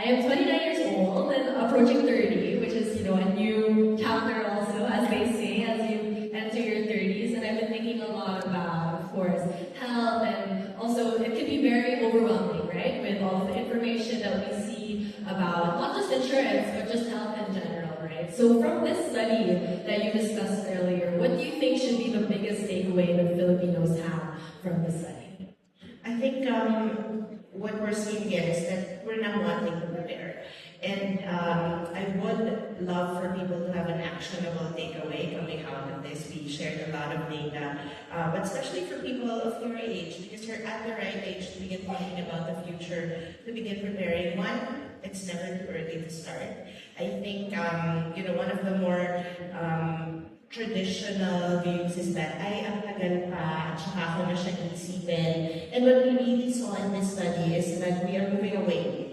am 29 years old and approaching 30, which is, a new chapter also, as they say, as you enter your 30s. And I've been thinking a lot about, of course, health, and also it can be very overwhelming, right? With all of the information that we see about not just insurance, but just health in general, right? So from this study that you discussed earlier, what do you think should be the biggest takeaway that Filipinos have from this study? I think what we're seeing here is that we're not wanting to prepare. And I would love for people to have an actionable takeaway coming out of this. We shared a lot of data, but especially for people of your age, because you're at the right age to begin thinking about the future, to begin preparing. One, it's never too early to start. I think, one of the more traditional views is that ang tagal pa, at saka ako na siya isipin. And what we really saw in this study is that we are moving away